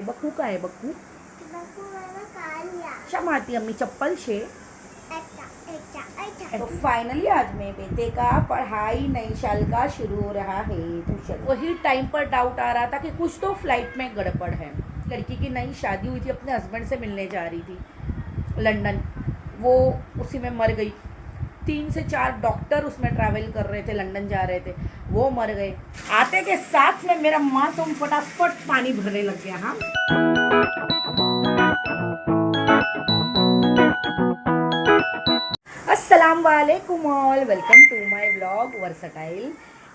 बक्कू का है बक्कू शम आती अम्मी चप्पल से। तो फाइनली आज मेरे बेटे का पढ़ाई नई साल का शुरू हो रहा है ट्यूशन। वही टाइम पर डाउट आ रहा था कि कुछ तो फ्लाइट में गड़बड़ है। लड़की की नई शादी हुई थी, अपने हस्बैंड से मिलने जा रही थी लंदन, वो उसी में मर गई। 3 से 4 डॉक्टर उसमें ट्रैवल कर रहे थे, लंदन जा रहे थे, वो मर गए। आते के साथ में मेरा मासूम फटाफट पानी भरने लग गया। हाँ, अस्सलाम वालेकुम all, welcome to my vlog versatile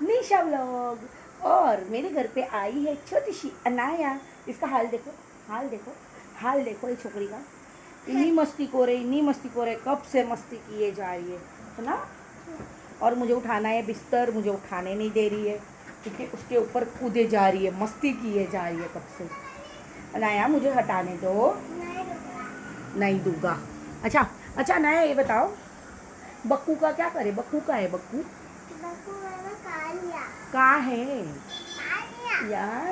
Nisha vlog. और मेरे घर पे आई है छोटी सी अनाया। इसका हाल देखो, हाल देखो, हाल देखो ये छोकरी का। इन्हीं मस्ती को रहे, कब से मस्ती किए जा रही है ना। और मुझे उठाना है बिस्तर, मुझे उठाने नहीं दे रही है क्योंकि उसके ऊपर कूदे जा रही है, मस्ती किए जा रही है कब से। अनाया मुझे हटाने दो। नहीं दूंगा। अच्छा अच्छा अनाया ये बताओ, बक्कू का क्या करे? बक्कू का है बक्कू का है यार,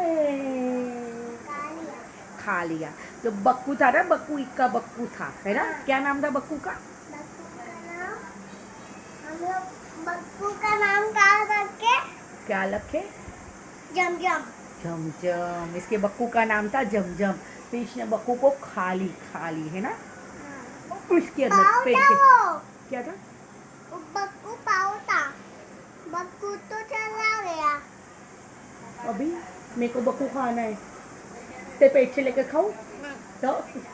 खा लिया। जो बक्कू था ना, बक्कू इक्का बक्कू था, है ना। क्या नाम था बक्कू का? बक्कू का नाम क्या रखे? जमजम। जमजम। इसके बक्कू का नाम था जमजम। तो इसने बक्कू को खा ली है ना। उसके अंदर पेट के क्या था? बक्कू पाव था। बक्कू तो चला गया। अभी मेरे को बक्कू खाना है, ते पेट से लेकर खाऊं तो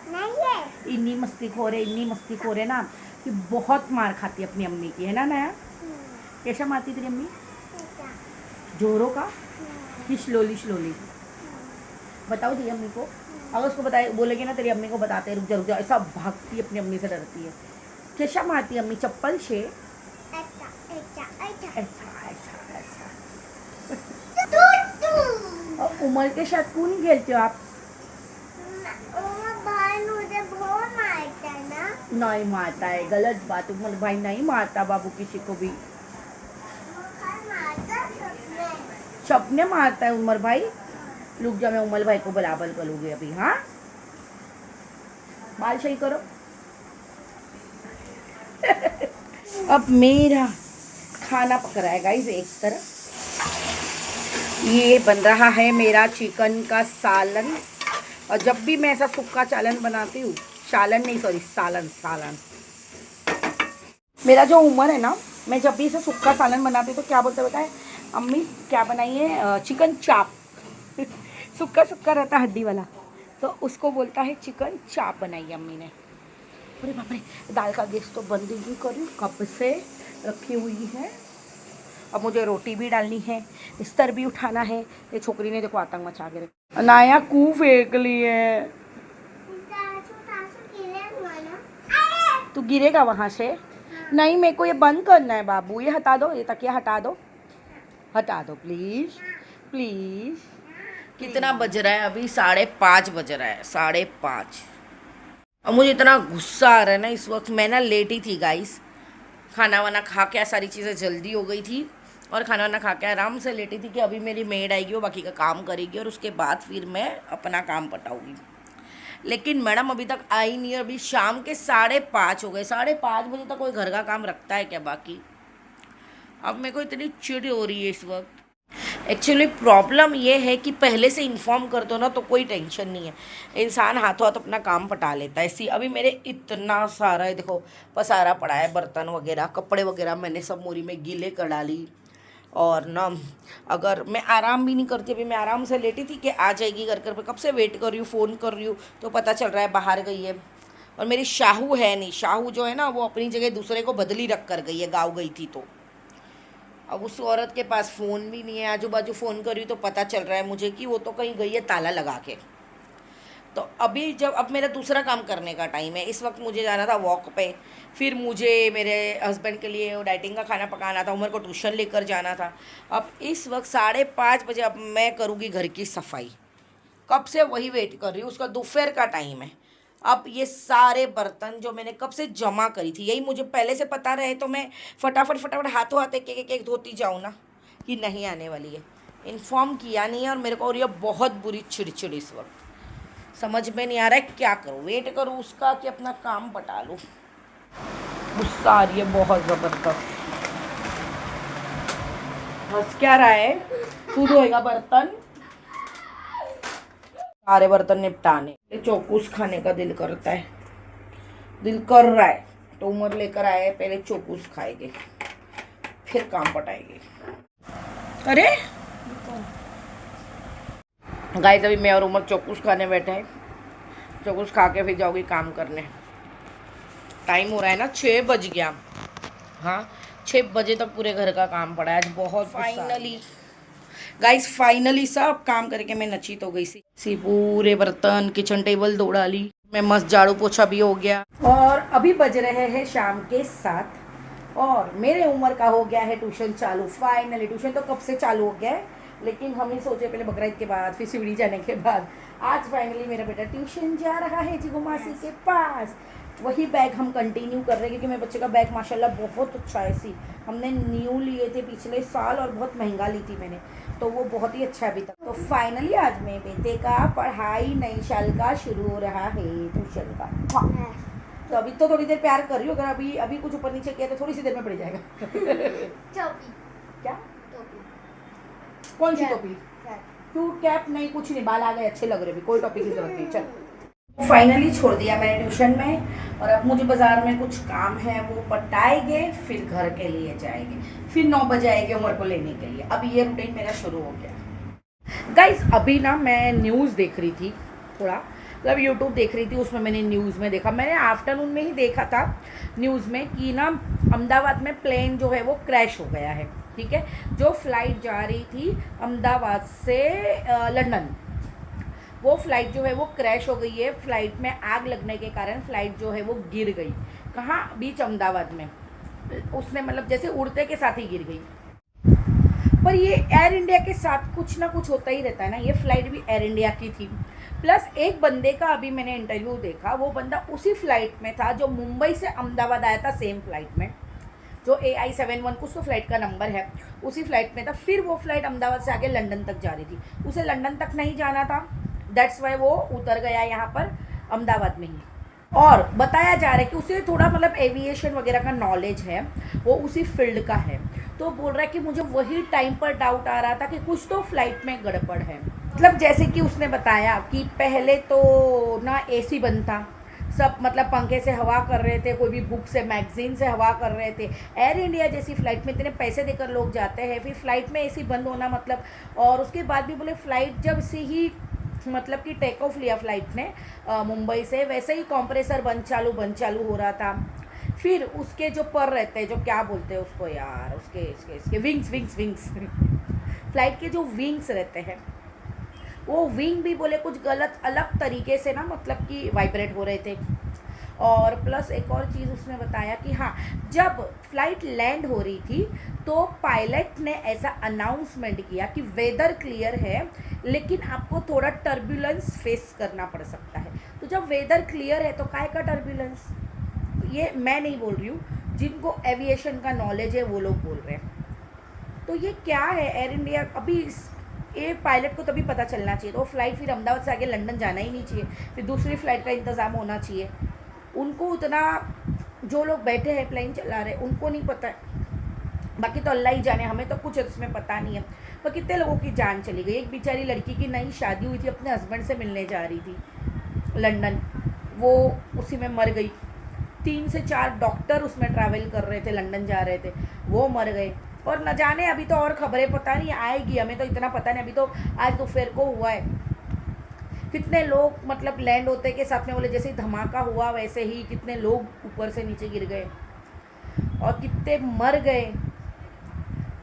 नहीं है। इन्नी मस्ती खोरे ना कि बहुत मार खाती अपनी अम्मी की, है ना नया। कैसा मारती तेरी अम्मी? जोरों का कि स्लोली? बताओ तेरी अम्मी को। अगर उसको बताए बोलेगी ना तेरी अम्मी को बताते रुक जा, ऐसा भागती है, अपनी अम्मी से डरती है। कैसा मारती अम्मी? चप्पल से। और उमर के साथ कौन खेलते हो आप? भाई मुझे बहुत मारता है ना। नहीं मारता है, गलत बात। उमर भाई नहीं मारता बाबू किसी को भी। सपने मारता है उमर भाई। रुक जा, मैं उमर भाई को बराबर करूँगी अभी। हाँ, बाल सही करो। अब मेरा खाना पक रहा है गाइस एक तरफ। ये बन रहा है मेरा चिकन का सालन। और जब भी मैं ऐसा सूखा चालन बनाती हूँ, सालन, मेरा जो उमर है ना, मैं जब भी ऐसा सूखा सालन बनाती हूँ तो क्या बोलते बताए अम्मी? क्या बनाई है? चिकन चाप। सूखा रहता है हड्डी वाला, तो उसको बोलता है चिकन चाप बनाई है अम्मी ने। अरे बाप रे, दाल का गैस तो बंद ही करी, कब से रखी हुई है। अब मुझे रोटी भी डालनी है, बिस्तर भी उठाना है। ये छोकरी ने देखो आतंक मचा के रखा। अनाया कू फेंक ली है। तू गिरेगा वहाँ से। नहीं, मेरे को ये बंद करना है बाबू। ये हटा दो, ये तकिया हटा दो प्लीज। कितना बज रहा है अभी? 5:30 बज रहा है, 5:30। और मुझे इतना गुस्सा आ रहा है ना इस वक्त। मैं ना लेटी थी गाइस, खाना वाना खा के, सारी चीज़ें जल्दी हो गई थी और खाना वाना खा के आराम से लेटी थी कि अभी मेरी मेड आएगी, वो बाकी का काम करेगी और उसके बाद फिर मैं अपना काम पटाऊँगी। लेकिन मैडम अभी तक आई नहीं है। अभी शाम के 5:30 हो गए। 5:30 बजे तक कोई घर का काम रखता है क्या बाकी? अब मेरे को इतनी चिढ़ हो रही है इस वक्त। एक्चुअली प्रॉब्लम ये है कि पहले से इन्फॉर्म कर दो ना तो कोई टेंशन नहीं है, इंसान हाथों हाथ अपना काम पटा लेता है। ऐसी अभी मेरे इतना सारा है, देखो पसारा पड़ा है, बर्तन वगैरह, कपड़े वगैरह मैंने सब मोरी में गीले कर डाली। और ना अगर मैं आराम भी नहीं करती, अभी मैं आराम से लेटी थी कि आ जाएगी घर कर, कब से वेट कर रही हूँ, फ़ोन कर रही हूँ तो पता चल रहा है बाहर गई है। और मेरी शाहू है नहीं, शाहू जो है ना वो अपनी जगह दूसरे को बदली रख कर गई है, गाँव गई थी तो। अब उस औरत के पास फ़ोन भी नहीं है, आजू बाजू फ़ोन कर रही तो पता चल रहा है मुझे कि वो तो कहीं गई है ताला लगा के। तो अभी जब अब मेरा दूसरा काम करने का टाइम है, इस वक्त मुझे जाना था वॉक पे, फिर मुझे मेरे हस्बैंड के लिए डाइटिंग का खाना पकाना था, उमर को ट्यूशन लेकर जाना था। अब इस वक्त 5:30 बजे अब मैं करूँगी घर की सफाई। कब से वही वेट कर रही हूँ, उसका दोपहर का टाइम है। अब ये सारे बर्तन जो मैंने कब से जमा करी थी, यही मुझे पहले से पता रहे तो मैं फटाफट हाथों हाथ एक धोती जाऊँ ना, कि नहीं आने वाली है। इन्फॉर्म किया नहीं है और मेरे को हो रही है बहुत बुरी चिड़चिड़ इस वक्त। समझ में नहीं आ रहा है क्या करूँ, वेट करूँ उसका कि अपना काम पटा लूँ। गुस्सा आ रही है बहुत ज़बरदस्त। हंस क्या रहा है? तू धोएगा बर्तन? सारे बर्तन निपटाने, चौकूस खाने का दिल करता है, दिल कर रहा है। तो उमर लेकर आए, पहले चौकूस खाएंगे फिर काम पटाएंगे। अरे गाइस अभी मैं और उमर चौकूस खाने बैठे हैं, चौकूस खा के फिर जाओगी काम करने। टाइम हो रहा है ना, 6 बज गया। हाँ 6 बजे तक पूरे घर का काम पड़ा है आज बहुत। फाइनली गाइस फाइनली सब काम करके मैं नचित हो गई सी पूरे बर्तन किचन टेबल धो डाली, मैं मस्त झाड़ू पोछा भी हो गया। और अभी बज रहे हैं शाम के 7 और मेरे उम्र का हो गया है ट्यूशन चालू। फाइनली ट्यूशन तो कब से चालू हो गया है, लेकिन हम ही सोचे पहले बकरीद के बाद फिर शिवड़ी जाने के बाद आज फाइनली मेरा बेटा ट्यूशन जा रहा है जीगो मासी के पास। वही बैग हम कंटिन्यू कर रहे हैं क्योंकि मेरे बच्चे का बैग माशाल्लाह बहुत अच्छा है। सी हमने न्यू लिए थे पिछले साल और बहुत महंगा ली थी मैंने, तो वो बहुत ही अच्छा है अभी तक। तो फाइनली आज मेरे बेटे का पढ़ाई नई साल का शुरू हो रहा है ट्यूशन का। हाँ तो अभी तो थोड़ी देर प्यार कर रही हो, अगर अभी अभी कुछ ऊपर नीचे किया तो थोड़ी सी देर में पड़ जाएगा। क्या कौन सी टोपी? क्यों कैप नहीं, कुछ नहीं, बाल आ गए अच्छे लग रहे, भी कोई टॉपिक की जरूरत नहीं। चल फाइनली छोड़ दिया मैंने ट्यूशन में और अब मुझे बाजार में कुछ काम है वो पटाएंगे, फिर घर के लिए जाएंगे, फिर 9 बजे आएंगे उमर को लेने के लिए। अब ये रूटीन मेरा शुरू हो गया। गाइस अभी ना मैं न्यूज़ देख रही थी, थोड़ा मतलब यूट्यूब देख रही थी, उसमें मैंने न्यूज़ में देखा, मैंने आफ्टरनून में ही देखा था न्यूज़ में कि ना अहमदाबाद में प्लेन जो है वो क्रैश हो गया है। ठीक है, जो फ्लाइट जा रही थी अहमदाबाद से लंदन, वो फ्लाइट जो है वो क्रैश हो गई है। फ्लाइट में आग लगने के कारण फ्लाइट जो है वो गिर गई। कहाँ? बीच अहमदाबाद में। उसने मतलब जैसे उड़ते के साथ ही गिर गई। पर ये एयर इंडिया के साथ कुछ ना कुछ होता ही रहता है ना, ये फ्लाइट भी एयर इंडिया की थी। प्लस एक बंदे का अभी मैंने इंटरव्यू देखा, वो बंदा उसी फ्लाइट में था जो मुंबई से अहमदाबाद आया था, सेम फ्लाइट में, जो AI71 कुछ तो फ्लाइट का नंबर है, उसी फ्लाइट में था। फिर वो फ्लाइट अहमदाबाद से आगे लंदन तक जा रही थी, उसे लंदन तक नहीं जाना था, दैट्स वाई वो उतर गया यहाँ पर अहमदाबाद में ही। और बताया जा रहा है कि उसे थोड़ा मतलब एविएशन वगैरह का नॉलेज है, वो उसी फील्ड का है, तो बोल रहा है कि मुझे वही टाइम पर डाउट आ रहा था कि कुछ तो फ्लाइट में गड़बड़ है। मतलब जैसे कि उसने बताया कि पहले तो ना AC बंद था, सब मतलब पंखे से हवा कर रहे थे, कोई भी बुक से मैगजीन से हवा कर रहे थे। एयर इंडिया जैसी फ़्लाइट में इतने पैसे देकर लोग जाते हैं, फिर फ्लाइट में AC बंद होना मतलब। और उसके बाद भी बोले फ्लाइट जब से ही मतलब कि टेक ऑफ लिया फ्लाइट ने मुंबई से, वैसे ही कंप्रेसर बंद चालू हो रहा था। फिर उसके जो पर रहते हैं, जो क्या बोलते हैं उसको यार, उसके विंग्स फ्लाइट के जो विंग्स रहते हैं, वो विंग भी बोले कुछ गलत अलग तरीके से ना मतलब कि वाइब्रेट हो रहे थे। और प्लस एक और चीज़ उसने बताया कि हाँ, जब फ्लाइट लैंड हो रही थी तो पायलट ने ऐसा अनाउंसमेंट किया कि वेदर क्लियर है, लेकिन आपको थोड़ा टर्बुलेंस फेस करना पड़ सकता है। तो जब वेदर क्लियर है तो काहे का टर्बुलेंस? ये मैं नहीं बोल रही हूँ, जिनको एविएशन का नॉलेज है वो लोग बोल रहे हैं। तो ये क्या है एयर इंडिया, अभी ये पायलट को तभी पता चलना चाहिए। तो फ्लाइट फिर अहमदाबाद से आगे लंदन जाना ही नहीं चाहिए, फिर दूसरी फ़्लाइट का इंतज़ाम होना चाहिए। उनको उतना, जो लोग बैठे हैं प्लेन चला रहे उनको नहीं पता है, बाकी तो अल्लाह ही जाने, हमें तो कुछ इसमें पता नहीं है। तो कितने लोगों की जान चली गई। एक बेचारी लड़की की नई शादी हुई थी, अपने हस्बैंड से मिलने जा रही थी लंदन, वो उसी में मर गई। 3 से 4 डॉक्टर उसमें ट्रैवल कर रहे थे, लंदन जा रहे थे, वो मर गए। और न जाने अभी तो और खबरें पता नहीं आएगी, हमें तो इतना पता नहीं। अभी तो आज दोपहर को हुआ है, कितने लोग मतलब लैंड होते के साथ में बोले जैसे ही धमाका हुआ वैसे ही कितने लोग ऊपर से नीचे गिर गए और कितने मर गए।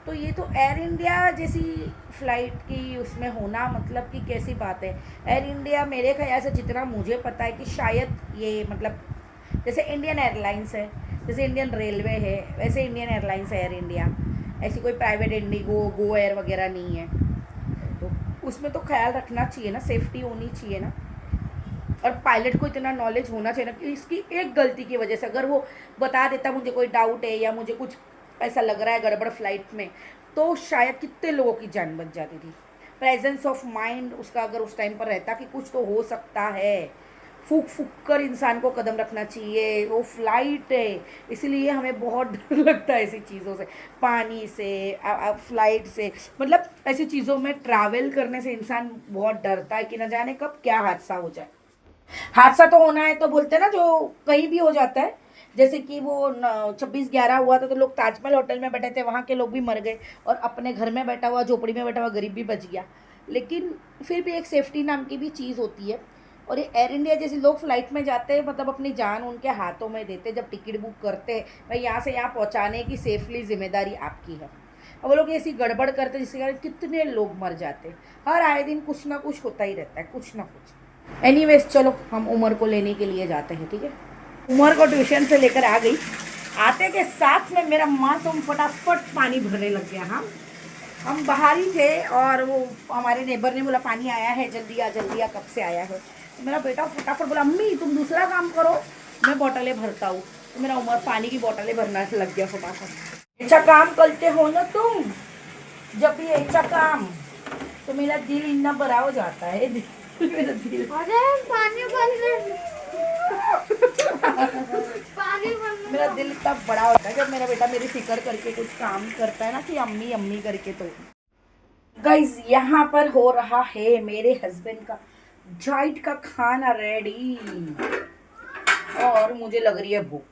तो ये तो एयर इंडिया जैसी फ़्लाइट की उसमें होना मतलब कि कैसी बात है। एयर इंडिया मेरे ख्याल से जितना मुझे पता है कि शायद ये मतलब जैसे इंडियन एयरलाइंस है, जैसे इंडियन रेलवे है, वैसे इंडियन एयरलाइंस है एयर इंडिया, ऐसी कोई प्राइवेट इंडिगो गो एयर वगैरह नहीं है। तो उसमें तो ख्याल रखना चाहिए ना, सेफ्टी होनी चाहिए ना। और पायलट को इतना नॉलेज होना चाहिए ना कि इसकी एक गलती की वजह से अगर वो बता देता मुझे कोई डाउट है या मुझे कुछ ऐसा लग रहा है गड़बड़ फ्लाइट में, तो शायद कितने लोगों की जान बच जाती थी। प्रेजेंस ऑफ माइंड उसका अगर उस टाइम पर रहता कि कुछ तो हो सकता है, फूक फूक कर इंसान को कदम रखना चाहिए। वो फ्लाइट है, इसीलिए हमें बहुत डर लगता है ऐसी चीज़ों से, पानी से, फ्लाइट से, मतलब ऐसी चीज़ों में ट्रैवल करने से इंसान बहुत डरता है कि न जाने कब क्या हादसा हो जाए। हादसा तो होना है तो बोलते हैं ना, जो कहीं भी हो जाता है। जैसे कि वो 26/11 हुआ था तो लोग ताजमहल होटल में बैठे थे, वहाँ के लोग भी मर गए, और अपने घर में बैठा हुआ, झोपड़ी में बैठा हुआ गरीब भी बच गया। लेकिन फिर भी एक सेफ्टी नाम की भी चीज़ होती है। और ये एयर इंडिया जैसे लोग फ्लाइट में जाते हैं, मतलब अपनी जान उनके हाथों में देते जब टिकट बुक करते हैं, भाई यहाँ से यहाँ पहुँचाने की सेफली जिम्मेदारी आपकी है। अब वो लोग ऐसी गड़बड़ करते जिसके कारण कितने लोग मर जाते हैं। हर आए दिन कुछ ना कुछ होता ही रहता है, कुछ ना कुछ। एनीवेज चलो हम उमर को लेने के लिए जाते हैं, ठीक है। उमर को ट्यूशन से लेकर आ गई, आते के साथ में मेरा मासूम फटाफट पानी भरने लग गया। हम बाहर ही थे और वो हमारे नेबर ने बोला पानी आया है, जल्दी आ कब से आया है। तो मेरा बेटा फटाफट बोला अम्मी तुम दूसरा काम करो, मैं बोतलें भरता हूँ। तो मेरा उमर पानी की बोतलें भरना लग गया फटाफट। अच्छा काम करते हो ना तुम, जब भी अच्छा काम, तो मेरा दिल इतना बड़ा हो जाता है। मेरा दिल पानी मेरा दिल इतना बड़ा होता है जब मेरा बेटा मेरी फिक्र करके कुछ काम करता है ना, कि अम्मी अम्मी करके। तो गाइज यहाँ पर हो रहा है मेरे हस्बैंड का डाइट का खाना रेडी, और मुझे लग रही है भूख।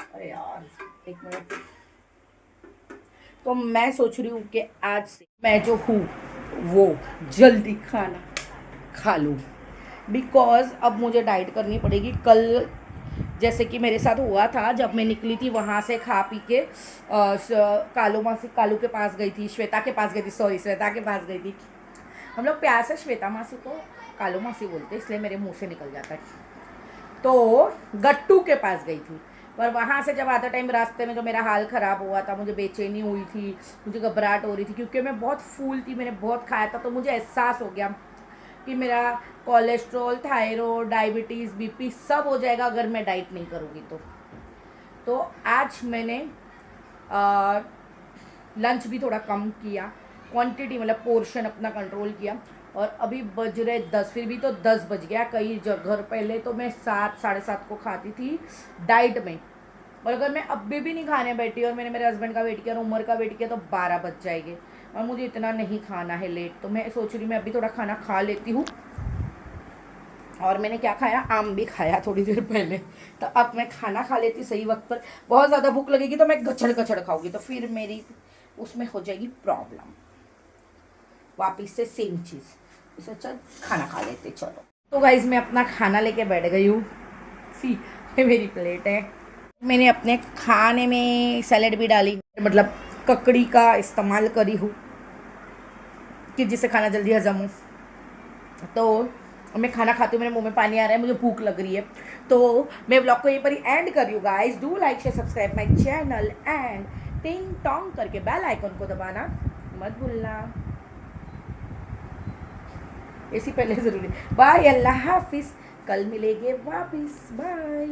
अरे यार एक मिनट। तो मैं सोच रही हूँ कि आज से मैं जो हूँ वो जल्दी खाना खा लूँ, बिकॉज अब मुझे डाइट करनी पड़ेगी। कल जैसे कि मेरे साथ हुआ था, जब मैं निकली थी वहाँ से खा पी के कालू के पास गई थी, श्वेता के पास गई थी, श्वेता के पास गई थी। हम लोग प्यार से श्वेता मासी को कालू मासी बोलते, इसलिए मेरे मुंह से निकल जाता है। तो गट्टू के पास गई थी, पर वहाँ से जब आते टाइम रास्ते में जो मेरा हाल ख़राब हुआ था, मुझे बेचैनी हुई थी, मुझे घबराहट हो रही थी, क्योंकि मैं बहुत फूल थी, मैंने बहुत खाया था। तो मुझे एहसास हो गया कि मेरा कोलेस्ट्रॉल, थायराइड, डायबिटीज़, बीपी सब हो जाएगा अगर मैं डाइट नहीं करूँगी। तो आज मैंने लंच भी थोड़ा कम किया, क्वांटिटी मतलब पोर्शन अपना कंट्रोल किया। और अभी बज रहे 10, फिर भी तो 10 बज गया। कई जगह पहले तो मैं 7, 7:30 को खाती थी डाइट में, और अगर मैं अभी भी नहीं खाने बैठी और मैंने मेरे हस्बैंड का वेट किया और उमर का वेट किया तो 12 बज जाएंगे, और मुझे इतना नहीं खाना है लेट। तो मैं सोच रही मैं अभी थोड़ा खाना खा लेती हूँ। और मैंने क्या खाया, आम भी खाया थोड़ी देर पहले। तो अब मैं खाना खा लेती सही वक्त पर। बहुत ज़्यादा भूख लगेगी तो मैं गचड़ खाऊंगी, तो फिर मेरी उसमें हो जाएगी प्रॉब्लम, वापिस से सेम चीज़। इसे चल खाना खा लेते चलो। तो गाइज मैं अपना खाना लेके बैठ गई हूँ। सी ये मेरी प्लेट है। मैंने अपने खाने में सैलेड भी डाली, मतलब ककड़ी का इस्तेमाल करी हूँ कि जिससे खाना जल्दी हजम हो। तो मैं खाना खाती हूँ, मेरे मुंह में पानी आ रहा है, मुझे भूख लग रही है। तो मैं व्लॉग को यहीं पर ही एंड कर रही हूँ। Guys do like share subscribe my channel and टिंग टोंग करके बेल आइकन को दबाना मत भूलना, इसी पहले ज़रूरी। बाय, अल्लाह हाफिज़, कल मिलेंगे वापिस, बाय।